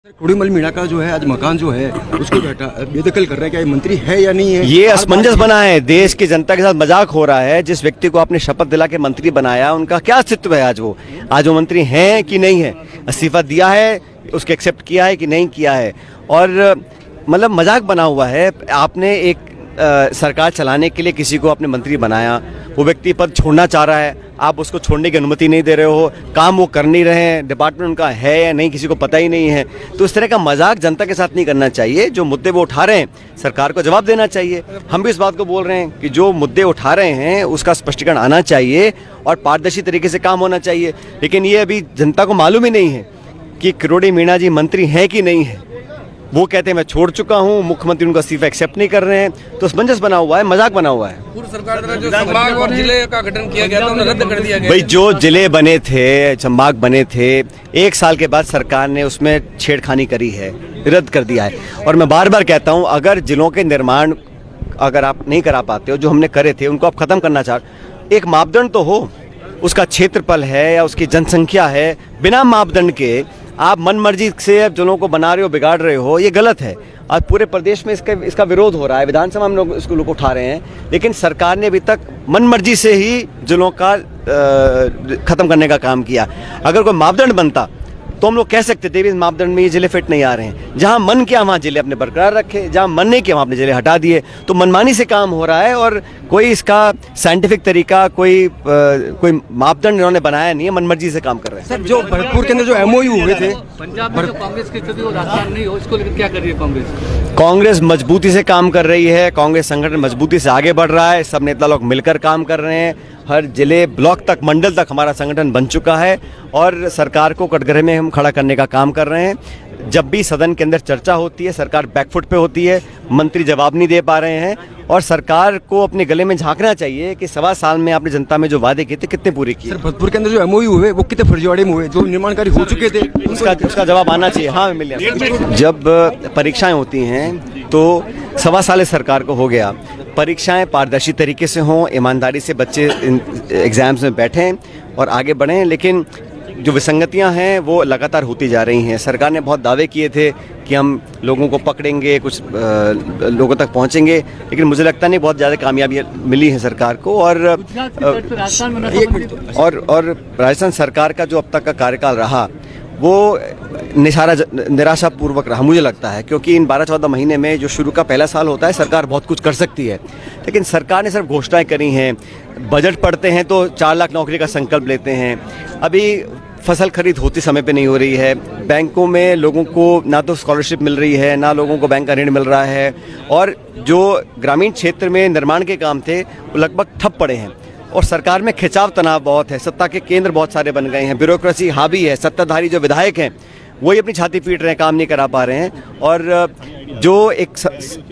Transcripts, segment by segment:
कुड़ीमल मीणा का जो है आज मकान जो है उसको बेदखल कर रहा है, क्या ये मंत्री है या नहीं है? ये असमंजस बना है, देश की जनता के साथ मजाक हो रहा है। जिस व्यक्ति को आपने शपथ दिला के मंत्री बनाया उनका क्या अस्तित्व है आज वो मंत्री हैं कि नहीं है, इस्तीफा दिया है, उसके एक्सेप्ट किया है कि नहीं किया है। और मतलब मजाक बना हुआ है। आपने एक सरकार चलाने के लिए किसी को आपने मंत्री बनाया, वो व्यक्ति पद छोड़ना चाह रहा है, आप उसको छोड़ने की अनुमति नहीं दे रहे हो, काम वो कर नहीं रहे हैं, डिपार्टमेंट उनका है या नहीं किसी को पता ही नहीं है। तो इस तरह का मजाक जनता के साथ नहीं करना चाहिए। जो मुद्दे वो उठा रहे हैं सरकार को जवाब देना चाहिए। हम भी इस बात को बोल रहे हैं कि जो मुद्दे उठा रहे हैं उसका स्पष्टीकरण आना चाहिए और पारदर्शी तरीके से काम होना चाहिए। लेकिन ये अभी जनता को मालूम ही नहीं है कि किरोड़ी मीणा जी मंत्री हैं कि नहीं है। वो कहते हैं मैं छोड़ चुका हूं, मुख्यमंत्री उनका इस्तीफा एक्सेप्ट नहीं कर रहे हैं। तो असमंजस बना हुआ है, मजाक बना हुआ है। पूर्व सरकार द्वारा जो संभाग और जिले का गठन किया गया था उन्हें रद्द कर दिया गया। भाई जो जिले बने थे, संभाग बने थे, 1 साल के बाद सरकार ने उसमें छेड़खानी करी है, रद्द कर दिया है। और मैं बार बार कहता हूं, अगर जिलों के निर्माण अगर आप नहीं करा पाते हो, जो हमने करे थे उनको आप खत्म करना चाहते, एक मापदंड तो हो, उसका क्षेत्रफल है या उसकी जनसंख्या है। बिना मापदंड के आप मनमर्जी से जिलों को बना रहे हो, बिगाड़ रहे हो, ये गलत है। आज पूरे प्रदेश में इसका विरोध हो रहा है, विधानसभा में लोग इसको उठा रहे हैं। लेकिन सरकार ने अभी तक मनमर्जी से ही जिलों का खत्म करने का काम किया। अगर कोई मापदंड बनता तो हम लोग कह सकते थे इस मापदंड में ये जिले फिट नहीं आ रहे हैं। जहां मन किया वहां जिले अपने बरकरार रखे, जहां मन नहीं किया वहां अपने जिले हटा दिए। तो मनमानी से काम हो रहा है और कोई इसका साइंटिफिक तरीका, कोई मापदंड इन्होंने बनाया नहीं है, मनमर्जी से काम कर रहे हैं। सर, जो भरतपुर के अंदर जो एमओयू हुए थे, पंजाब में जो कांग्रेस की स्थिति वो राजस्थान नहीं हो, इसको लेकर क्या कर रही है कांग्रेस? कांग्रेस मजबूती से काम कर रही है, कांग्रेस संगठन मजबूती से आगे बढ़ रहा है। सब नेता लोग मिलकर काम कर रहे हैं। हर जिले, ब्लॉक तक, मंडल तक हमारा संगठन बन चुका है और सरकार को कटघरे में हम खड़ा करने का काम कर रहे हैं। जब भी सदन के अंदर चर्चा होती है, सरकार बैकफुट पे होती है, मंत्री जवाब नहीं दे पा रहे हैं और सरकार को अपने गले में झांकना चाहिए कि 1.25 साल में आपने जनता में जो वादे किए थे कितने पूरे किए। सर, भरतपुर के अंदर जो एमओयू हुए वो कितने फर्जीवाड़े में हुए, जो निर्माणकारी हो चुके थे उसका जवाब आना चाहिए। हाँ मिलिए। जब परीक्षाएं होती हैं तो 1.25 साल सरकार को हो गया। परीक्षाएं पारदर्शी तरीके से हों, ईमानदारी से बच्चे एग्जाम्स में बैठें और आगे बढ़ें। लेकिन जो विसंगतियां हैं वो लगातार होती जा रही हैं। सरकार ने बहुत दावे किए थे कि हम लोगों को पकड़ेंगे, कुछ लोगों तक पहुंचेंगे, लेकिन मुझे लगता नहीं बहुत ज़्यादा कामयाबी मिली है सरकार को। और राजस्थान सरकार का जो अब तक का कार्यकाल रहा वो निराशापूर्वक रहा मुझे लगता है, क्योंकि इन 12-14 महीने में जो शुरू का पहला साल होता है सरकार बहुत कुछ कर सकती है, लेकिन सरकार ने सिर्फ घोषणाएं करी हैं। बजट पढ़ते हैं तो 4 लाख नौकरी का संकल्प लेते हैं। अभी फसल खरीद होती समय पे नहीं हो रही है। बैंकों में लोगों को ना तो स्कॉलरशिप मिल रही है, ना लोगों को बैंक का ऋण मिल रहा है। और जो ग्रामीण क्षेत्र में निर्माण के काम थे वो लगभग ठप पड़े हैं और सरकार में खिंचाव तनाव बहुत है। सत्ता के केंद्र बहुत सारे बन गए हैं, ब्यूरोक्रेसी हावी है, सत्ताधारी जो विधायक हैं वही अपनी छाती पीट रहे हैं, काम नहीं करा पा रहे हैं। और जो एक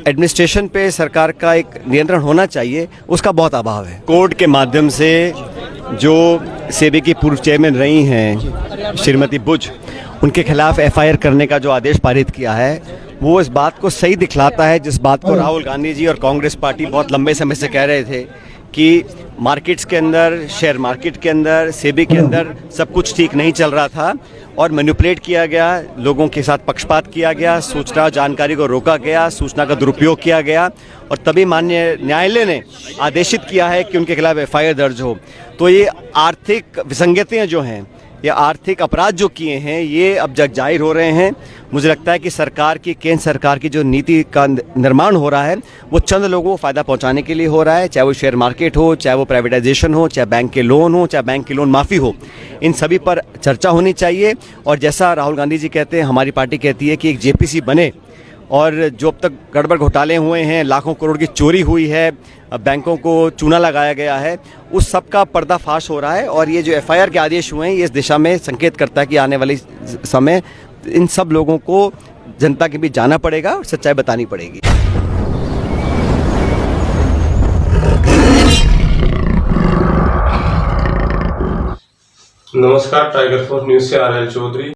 एडमिनिस्ट्रेशन पे सरकार का एक नियंत्रण होना चाहिए उसका बहुत अभाव है। कोर्ट के माध्यम से जो सेबी की पूर्व चेयरमैन रही हैं श्रीमती बुच, उनके खिलाफ एफआईआर करने का जो आदेश पारित किया है वो इस बात को सही दिखलाता है, जिस बात को राहुल गांधी जी और कांग्रेस पार्टी बहुत लंबे समय से कह रहे थे कि मार्केट्स के अंदर, शेयर मार्केट के अंदर, सेबी के अंदर सब कुछ ठीक नहीं चल रहा था और मैनिपुलेट किया गया, लोगों के साथ पक्षपात किया गया, सूचना जानकारी को रोका गया, सूचना का दुरुपयोग किया गया और तभी माननीय न्यायालय ने आदेशित किया है कि उनके खिलाफ एफआईआर दर्ज हो। तो ये आर्थिक विसंगतियाँ जो हैं या आर्थिक अपराध जो किए हैं ये अब जग जाहिर हो रहे हैं। मुझे लगता है कि सरकार की, केंद्र सरकार की जो नीति का निर्माण हो रहा है वो चंद लोगों को फ़ायदा पहुंचाने के लिए हो रहा है, चाहे वो शेयर मार्केट हो, चाहे वो प्राइवेटाइजेशन हो, चाहे बैंक के लोन हो, चाहे बैंक की लोन माफ़ी हो। इन सभी पर चर्चा होनी चाहिए। और जैसा राहुल गांधी जी कहते हैं, हमारी पार्टी कहती है कि एक जेपीसी बने और जो अब तक गड़बड़ घोटाले हुए हैं, लाखों करोड़ की चोरी हुई है, बैंकों को चूना लगाया गया है, उस सब का पर्दाफाश हो रहा है। और ये जो एफआईआर के आदेश हुए हैं ये इस दिशा में संकेत करता है कि आने वाले समय इन सब लोगों को जनता के बीच जाना पड़ेगा और सच्चाई बतानी पड़ेगी। नमस्कार, टाइगर फोर्स न्यूज से RL चौधरी।